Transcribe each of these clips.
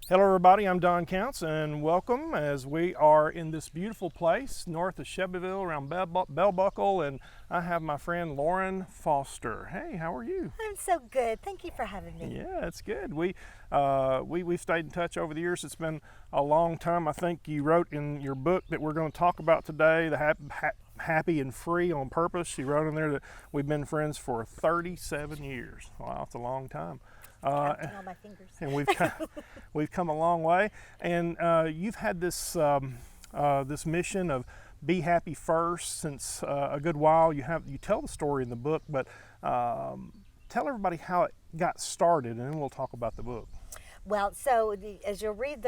Hello everybody, I'm Don Counts and welcome as we are in this beautiful place north of Shelbyville around Bell Buckle, and I have my friend Lauren Foster. Hey, how are you? I'm so good. Thank you for having me. Yeah, it's good. We've stayed in touch over the years. It's been a long time. I think you wrote in your book that we're going to talk about today, the Happy and Free on Purpose. You wrote in there that we've been friends for 37 years. Wow, it's a long time. Counting on my fingers. And we've come a long way. And you've had this mission of be happy first since a good while. You tell the story in the book, but tell everybody how it got started, and then we'll talk about the book. Well, as you'll read,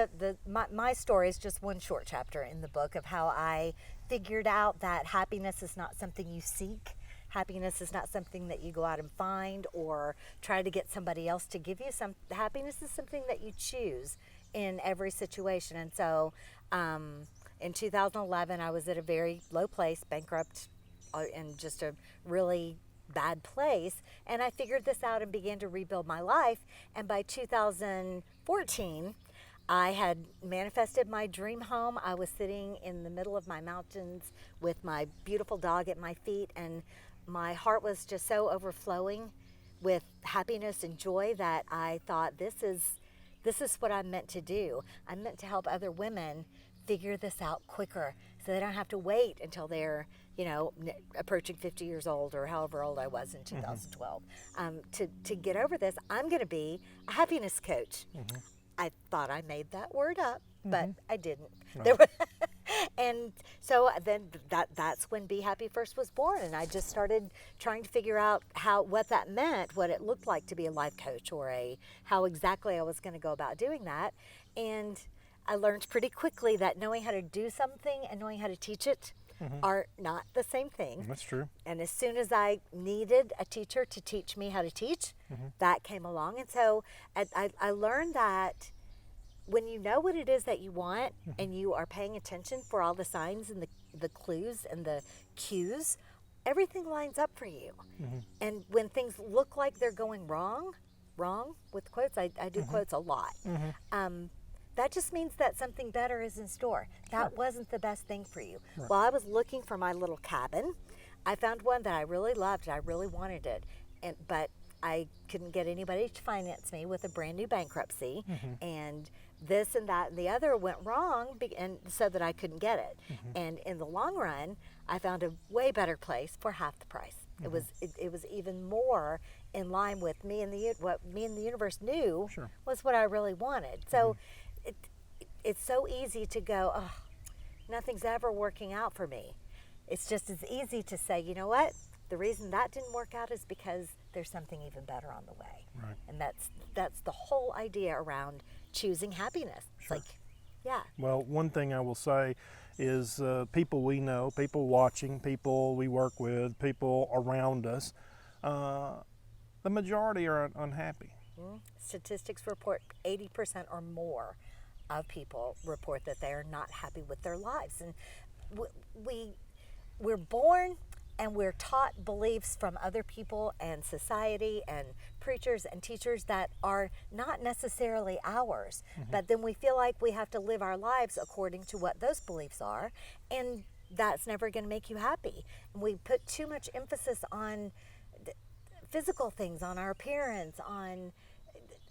my story is just one short chapter in the book of how I figured out that happiness is not something you seek. Happiness is not something that you go out and find or try to get somebody else to give you. Happiness is something that you choose in every situation. And so in 2011, I was at a very low place, bankrupt, in just a really bad place. And I figured this out and began to rebuild my life. And by 2014, I had manifested my dream home. I was sitting in the middle of my mountains with my beautiful dog at my feet, and my heart was just so overflowing with happiness and joy that I thought, this is what I'm meant to do. I'm meant to help other women figure this out quicker so they don't have to wait until they're, approaching 50 years old or however old I was in 2012. To get over this, I'm going to be a happiness coach. I thought I made that word up, but I didn't. No. And so then that's when Be Happy First was born, and I just started trying to figure out what that meant, what it looked like to be a life coach, or how exactly I was going to go about doing that. And I learned pretty quickly that knowing how to do something and knowing how to teach it are not the same thing. That's true. And as soon as I needed a teacher to teach me how to teach, that came along. And so I learned that when you know what it is that you want and you are paying attention for all the signs and the clues and the cues, everything lines up for you. And when things look like they're going wrong with quotes, I do quotes a lot. That just means that something better is in store. That wasn't the best thing for you. Right. While I was looking for my little cabin, I found one that I really loved. I really wanted it, but I couldn't get anybody to finance me with a brand new bankruptcy, and this and that and the other went wrong, and so that I couldn't get it. And in the long run, I found a way better place for half the price. It was even more in line with what me and the universe knew was what I really wanted. So it's so easy to go, oh, nothing's ever working out for me. It's just as easy to say, you know what? The reason that didn't work out is because there's something even better on the way. Right. And that's the whole idea around choosing happiness. It's like, yeah. Well, one thing I will say is people we know, people watching, people we work with, people around us, the majority are unhappy. Statistics report 80% or more of people report that they are not happy with their lives. And we're born and we're taught beliefs from other people and society and preachers and teachers that are not necessarily ours. But then we feel like we have to live our lives according to what those beliefs are, and that's never going to make you happy. And we put too much emphasis on physical things, on our appearance, on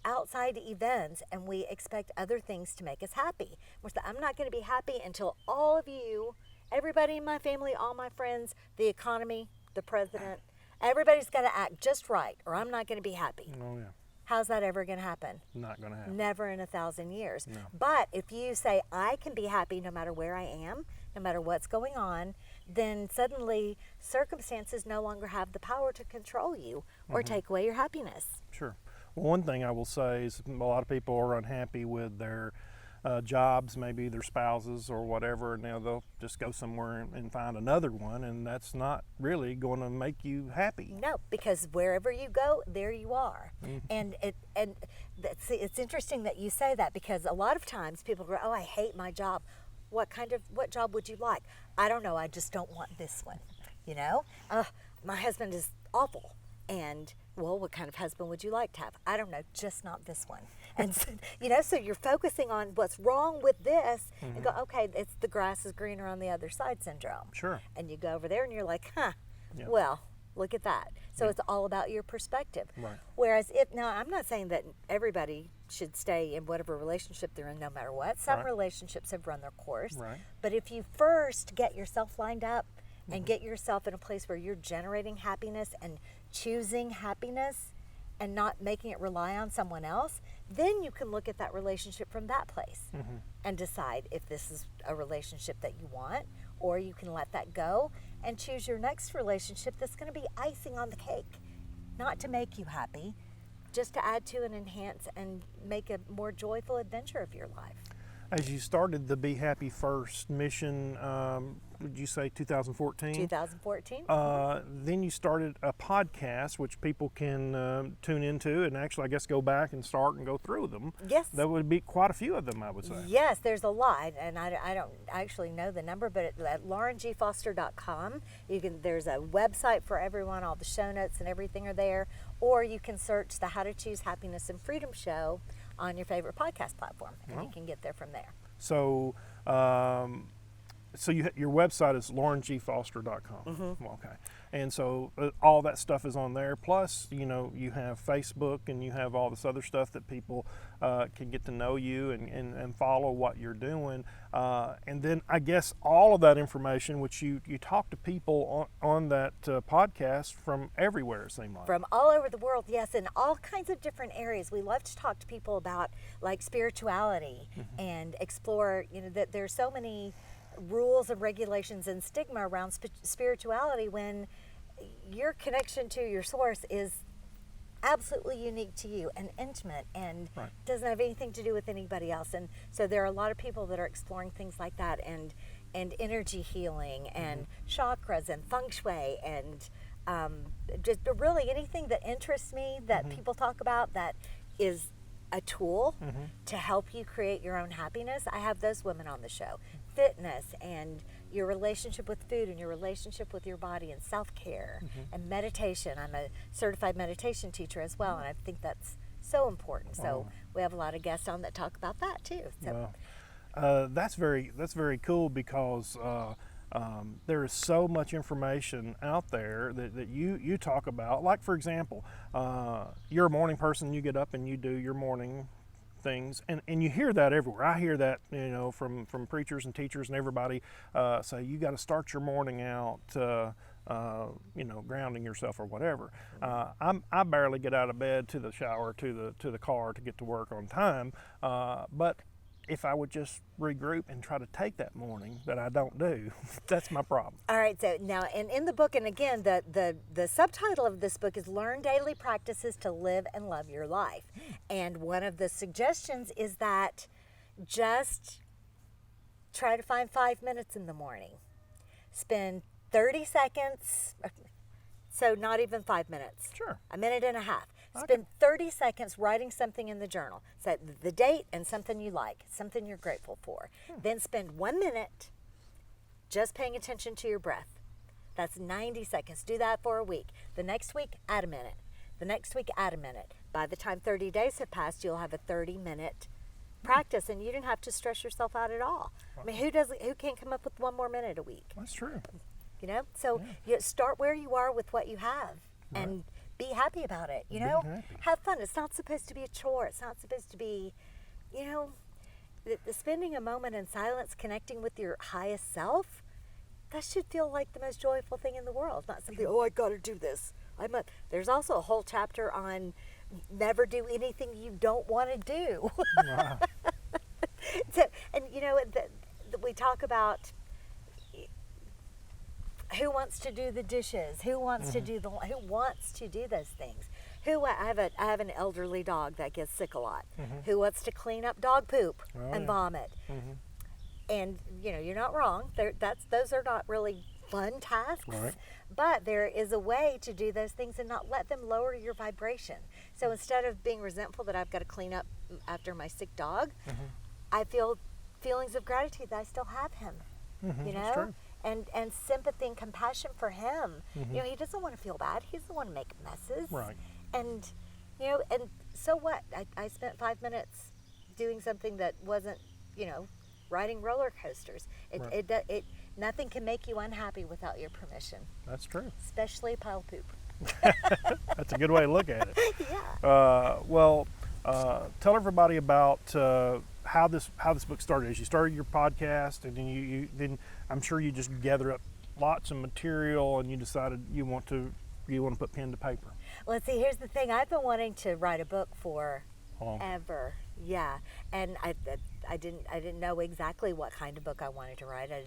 outside events, and we expect other things to make us happy. I'm not going to be happy until all of you, everybody in my family, all my friends, the economy, the president, everybody's got to act just right, or I'm not going to be happy. Oh, yeah. How's that ever going to happen? Not going to happen. Never in 1,000 years. No. But if you say, I can be happy no matter where I am, no matter what's going on, then suddenly circumstances no longer have the power to control you or take away your happiness. Sure. Well, one thing I will say is a lot of people are unhappy with their jobs, maybe their spouses or whatever, and now they'll just go somewhere and find another one, and that's not really going to make you happy. No, because wherever you go, there you are. And it's interesting that you say that, because a lot of times people go, oh, I hate my job. What job would you like? I don't know, I just don't want this one. My husband is awful. And, well, what kind of husband would you like to have? I don't know, just not this one. And, so, so you're focusing on what's wrong with this and go, okay, it's the grass is greener on the other side syndrome. Sure. And you go over there and you're like, Yeah. well, look at that. So it's all about your perspective. Right. Whereas now I'm not saying that everybody should stay in whatever relationship they're in no matter what. Some Right. relationships have run their course. Right. But if you first get yourself lined up and get yourself in a place where you're generating happiness and choosing happiness and not making it rely on someone else, then you can look at that relationship from that place and decide if this is a relationship that you want, or you can let that go and choose your next relationship that's going to be icing on the cake, not to make you happy, just to add to and enhance and make a more joyful adventure of your life. As you started the Be Happy First mission, would you say 2014? 2014. Then you started a podcast, which people can tune into and actually, I guess, go back and start and go through them. Yes. There would be quite a few of them, I would say. Yes, there's a lot, and I don't actually know the number, but at laurengfoster.com, there's a website for everyone. All the show notes and everything are there, or you can search the How to Choose Happiness and Freedom show on your favorite podcast platform, and you can get there from there. So, your website is laurengfoster.com. Okay. And so all that stuff is on there. Plus, you have Facebook and you have all this other stuff that people can get to know you and follow what you're doing. And then I guess all of that information, which you talk to people on that podcast from everywhere, it seems like. From all over the world, yes, in all kinds of different areas. We love to talk to people about like spirituality and explore, that there's so many rules and regulations and stigma around spirituality when your connection to your source is absolutely unique to you and intimate and doesn't have anything to do with anybody else. And so there are a lot of people that are exploring things like that and energy healing and chakras and feng shui and just really anything that interests me that people talk about that is a tool to help you create your own happiness. I have those women on the show. Fitness and your relationship with food and your relationship with your body and self-care and meditation. I'm a certified meditation teacher as well, and I think that's so important. So we have a lot of guests on that talk about that too. So that's very cool because there is so much information out there that you talk about. Like, for example, you're a morning person, you get up and you do your morning things, and you hear that everywhere. I hear that, from preachers and teachers and everybody say you got to start your morning out, grounding yourself or whatever. I barely get out of bed to the shower to the car to get to work on time, but if I would just regroup and try to take that morning that I don't do, that's my problem. All right, so now in the book, and again, the subtitle of this book is Learn Daily Practices to Live and Love Your Life. And one of the suggestions is that just try to find 5 minutes in the morning. Spend 30 seconds, so not even 5 minutes. Sure. A minute and a half. Spend 30 seconds writing something in the journal. So the date and something you like, something you're grateful for. Then spend 1 minute just paying attention to your breath. That's 90 seconds. Do that for a week. The next week, add a minute. The next week, add a minute. By the time 30 days have passed, you'll have a 30-minute practice, and you don't have to stress yourself out at all. I mean, who can't come up with 1 more minute a week? That's true. So you start where you are with what you have, and be happy about it. Have fun. It's not supposed to be a chore. It's not supposed to be, the spending a moment in silence, connecting with your highest self. That should feel like the most joyful thing in the world. Not something, I got to do this. There's also a whole chapter on never do anything you don't want to do. Wow. We talk about who wants to do the dishes, who wants to do who wants to do those things. I have an elderly dog that gets sick a lot. Who wants to clean up dog poop and vomit? And you're not wrong. Those are not really fun tasks. Right. But there is a way to do those things and not let them lower your vibration. So instead of being resentful that I've got to clean up after my sick dog, I feel feelings of gratitude that I still have him. That's true. and sympathy and compassion for him. You know, he doesn't want to feel bad. He doesn't want to make messes. Right. And, you know, and so what? I spent 5 minutes doing something that wasn't, you know, riding roller coasters. Right. Nothing can make you unhappy without your permission, That's true. especially a pile of poop. That's a good way to look at it. Yeah. Tell everybody about how this book started. As you started your podcast, and then I'm sure you just gather up lots of material, and you decided you want to put pen to paper. Well, see, here's the thing. I've been wanting to write a book for Long. ever. Yeah, and I didn't know exactly what kind of book I wanted to write. I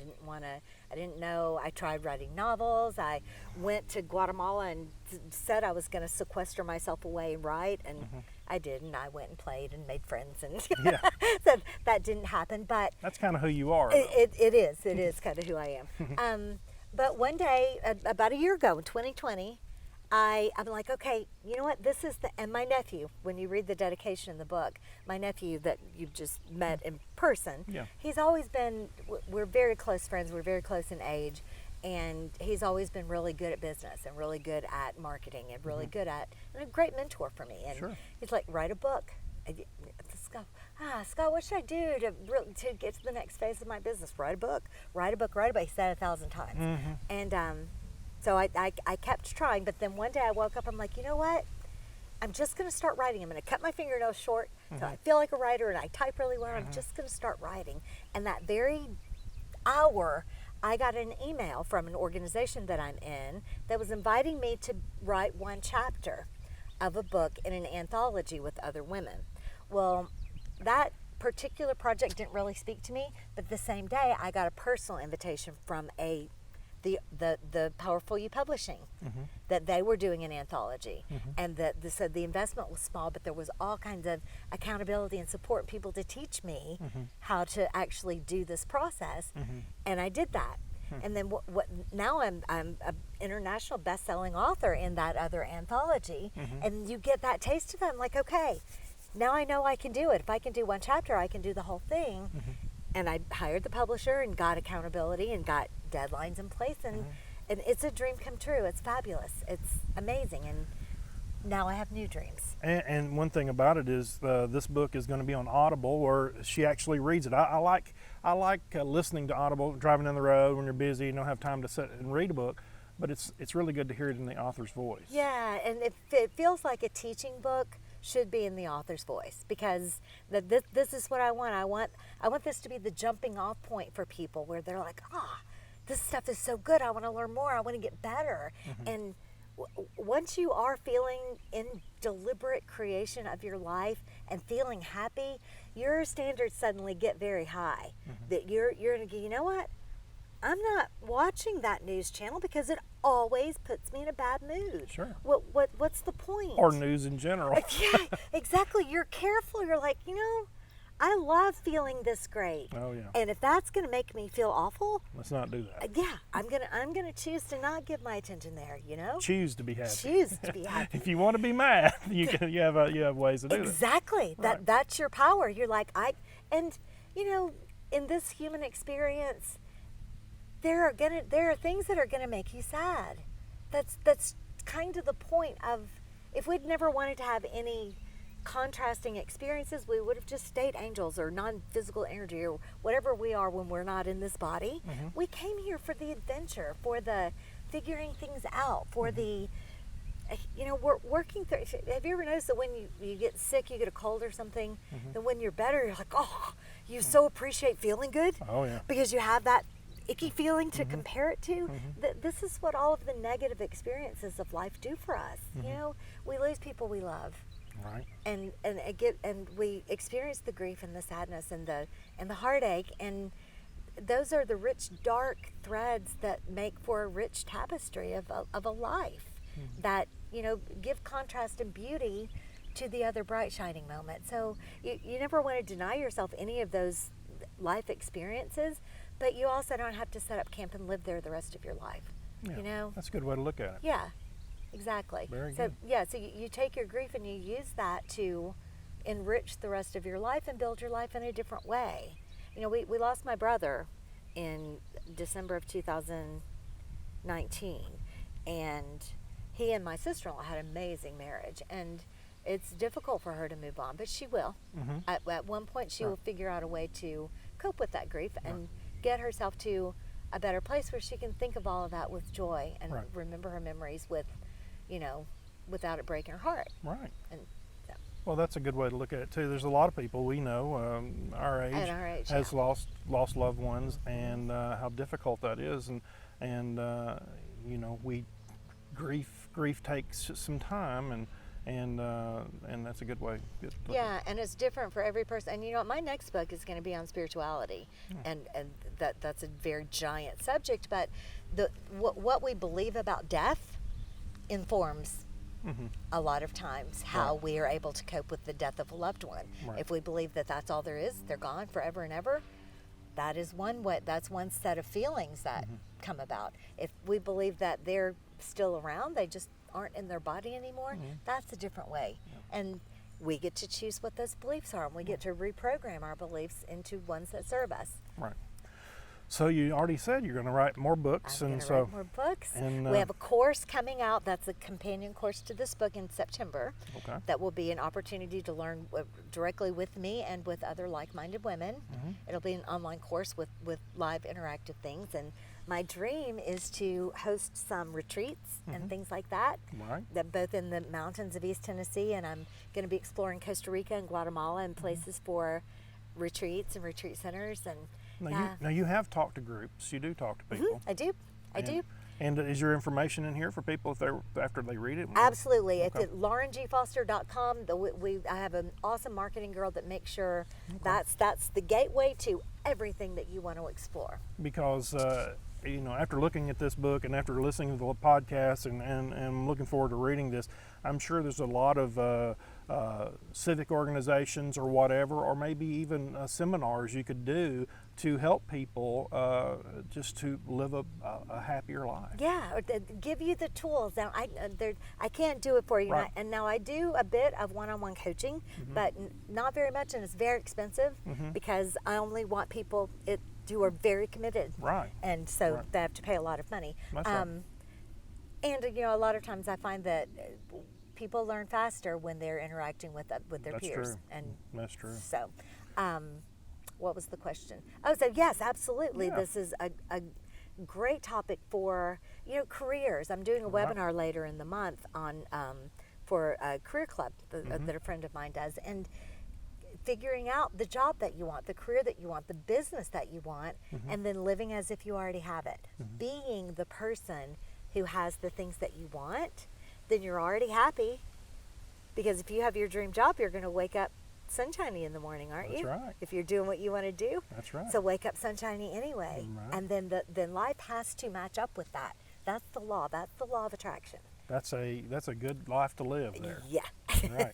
didn't know. I tried writing novels. I went to Guatemala and said I was going to sequester myself away and write, and I didn't. I went and played and made friends, and Yeah. so that didn't happen. But That's kind of who you are. it is kind of who I am. But one day, about a year ago in 2020, I'm like, okay, you know what? And my nephew, when you read the dedication in the book, my nephew that you've just met in person, Yeah. he's always been, we're very close friends, we're very close in age, and he's always been really good at business and really good at marketing and really good at, and a great mentor for me. And Sure. he's like, write a book. Scott, what should I do to get to the next phase of my business? Write a book. He said it 1,000 times. And so I kept trying, but then one day I woke up, I'm like, you know what? I'm just going to start writing. I'm going to cut my fingernails short so I feel like a writer, and I type really well. I'm just going to start writing. And that very hour, I got an email from an organization that I'm in that was inviting me to write one chapter of a book in an anthology with other women. Well, that particular project didn't really speak to me, but the same day I got a personal invitation from the Powerful You Publishing that they were doing an anthology, and they said the investment was small, but there was all kinds of accountability and support, people to teach me how to actually do this process, and I did that. And then now I'm an international best-selling author in that other anthology, and you get that taste of it. I'm like, okay, now I know I can do it. If I can do one chapter, I can do the whole thing. And I hired the publisher and got accountability and got deadlines in place, and it's a dream come true. It's fabulous. It's amazing, and now I have new dreams. And one thing about it is this book is going to be on Audible, where she actually reads it. I like listening to Audible, driving down the road when you're busy and don't have time to sit and read a book. But it's really good to hear it in the author's voice. Yeah, and it feels like a teaching book should be in the author's voice, because this is what I want. I want this to be the jumping off point for people where they're like, this stuff is so good. I want to learn more. I want to get better. And once you are feeling in deliberate creation of your life and feeling happy, your standards suddenly get very high. That you're going to go, you know what? I'm not watching that news channel because it always puts me in a bad mood. Sure. What's the point? Or news in general. Yeah, exactly. You're careful. You're like, you know, I love feeling this great. Oh yeah. And if that's going to make me feel awful, Let's not do that. yeah, I'm gonna choose to not give my attention there. You know. Choose to be happy. Choose to be happy. If you want to be mad, you have ways to do that. Exactly. Right. That's your power. You're like and you know, in this human experience, there are things that are gonna make you sad. That's kind of the point of, if we'd never wanted to have any contrasting experiences, we would have just stayed angels or non-physical energy or whatever we are when we're not in this body. We came here for the adventure, for the figuring things out, for the, you know, we're working through. Have you ever noticed that when you get sick, you get a cold or something, then when you're better, you're like, oh, you so appreciate feeling good? Oh yeah. Because you have that icky feeling to compare it to. This is what all of the negative experiences of life do for us. You know, we lose people we love. Right. And we experience the grief and the sadness and the heartache, and those are the rich dark threads that make for a rich tapestry of a life that, you know, give contrast and beauty to the other bright shining moments. So you never want to deny yourself any of those life experiences, but you also don't have to set up camp and live there the rest of your life. Yeah. You know? That's a good way to look at it. Yeah. Exactly. Very so good. yeah, so you take your grief and you use that to enrich the rest of your life and build your life in a different way. You know, we lost my brother in December of 2019, and he and my sister-in-law had an amazing marriage, and it's difficult for her to move on, but she will. At one point, she will figure out a way to cope with that grief and get herself to a better place where she can think of all of that with joy and remember her memories with, without it breaking her heart. Right. And so, Well, that's a good way to look at it too. There's a lot of people we know our age, at our age has lost loved ones, and how difficult that is, and we grief takes some time, and that's a good way. And it's different for every person. And my next book is going to be on spirituality, and that's a very giant subject. But what we believe about death informs a lot of times how we are able to cope with the death of a loved one. If we believe that that's all there is, they're gone forever and ever, that is one way. That's one set of feelings that come about. If we believe that they're still around, they just aren't in their body anymore, that's a different way. And we get to choose what those beliefs are, and we get to reprogram our beliefs into ones that serve us. Right. So you already said you're going to write more books, I'm and gonna write more books. And we have a course coming out that's a companion course to this book in September. Okay. That will be an opportunity to learn directly with me and with other like-minded women. It'll be an online course with live interactive things, and my dream is to host some retreats and things like that. Right. That both in the mountains of East Tennessee, and I'm going to be exploring Costa Rica and Guatemala and places for retreats and retreat centers. And Now you have talked to groups. You do talk to people. I do. And is your information in here for people after they read it? Absolutely. It's at laurengfoster.com. I have an awesome marketing girl that makes sure that's the gateway to everything that you want to explore. Because after looking at this book and after listening to the podcast and I'm looking forward to reading this, I'm sure there's a lot of civic organizations or whatever, or maybe even seminars you could do to help people just to live a happier life. Yeah, or give you the tools. Now, I can't do it for you. Right. And now I do a bit of one-on-one coaching, but not very much, and it's very expensive because I only want people who are very committed. Right. And so they have to pay a lot of money. That's right. And a lot of times I find that people learn faster when they're interacting with their That's peers. true. And That's true. So, what was the question? Oh, so yes, absolutely. Yeah. This is a great topic for careers. I'm doing a webinar later in the month on for a career club that a friend of mine does, and figuring out the job that you want, the career that you want, the business that you want, and then living as if you already have it. Being the person who has the things that you want, then you're already happy. Because if you have your dream job, you're going to wake up sunshiny in the morning, aren't you? That's right. If you're doing what you want to do. That's right. So wake up sunshiny anyway. Right. And then life has to match up with that. That's the law. That's the law of attraction. That's a good life to live there. Yeah. Right.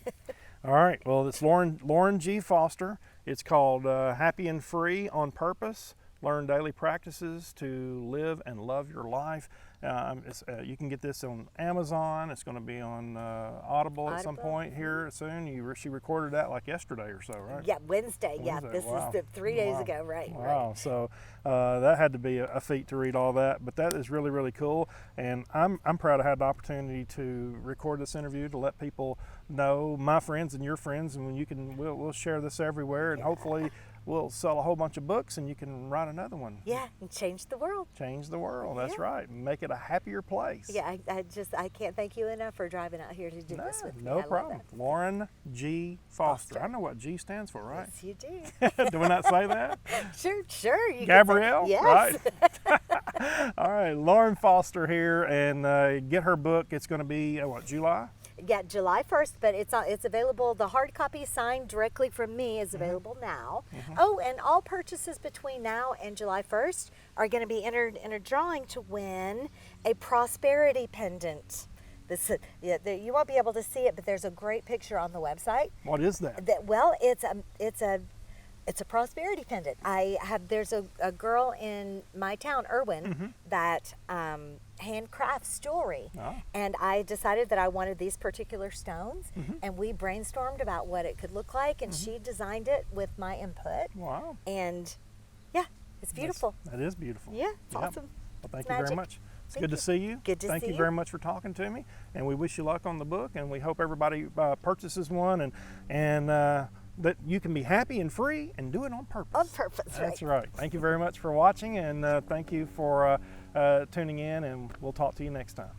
All right. Well, it's Lauren G. Foster. It's called Happy and Free on Purpose. Learn daily practices to live and love your life. You can get this on Amazon. It's going to be on Audible at some point here soon. She recorded that like yesterday or so, right? Yeah, Wednesday. Yeah, this Wow. is 3 days ago, right? Wow. So that had to be a feat to read all that, but that is really, really cool. And I'm proud I had the opportunity to record this interview to let people know, my friends and your friends, and we'll share this everywhere, and hopefully we'll sell a whole bunch of books and you can write another one. Yeah, and change the world. Change the world. That's right. Make it a happier place. Yeah, I can't thank you enough for driving out here to do this with me. No I love problem. it. Lauren G. Foster. I know what G stands for, right? Yes, you do. Do we not say that? Sure. You can say- Gabrielle? yes. Right. All right. Lauren Foster here, and get her book. It's going to be, July? Yeah, July 1st, but it's available. The hard copy signed directly from me is available now. Oh, and all purchases between now and July 1st are going to be entered in a drawing to win a prosperity pendant. You won't be able to see it, but there's a great picture on the website. What is that? It's a prosperity pendant. There's a girl in my town, Irwin, that handcrafts jewelry, and I decided that I wanted these particular stones, and we brainstormed about what it could look like, and she designed it with my input. Wow. And yeah, It's beautiful. That is beautiful. Yeah, it's Yep. awesome. Well, thank It's you very magic. much. It's Thank good to you. see you. Good to Thank see you you. very much for talking to me, and we wish you luck on the book. And we hope everybody purchases one, and that you can be happy and free and do it on purpose. On purpose, That's right. right. Thank you very much for watching, and thank you for tuning in. And we'll talk to you next time.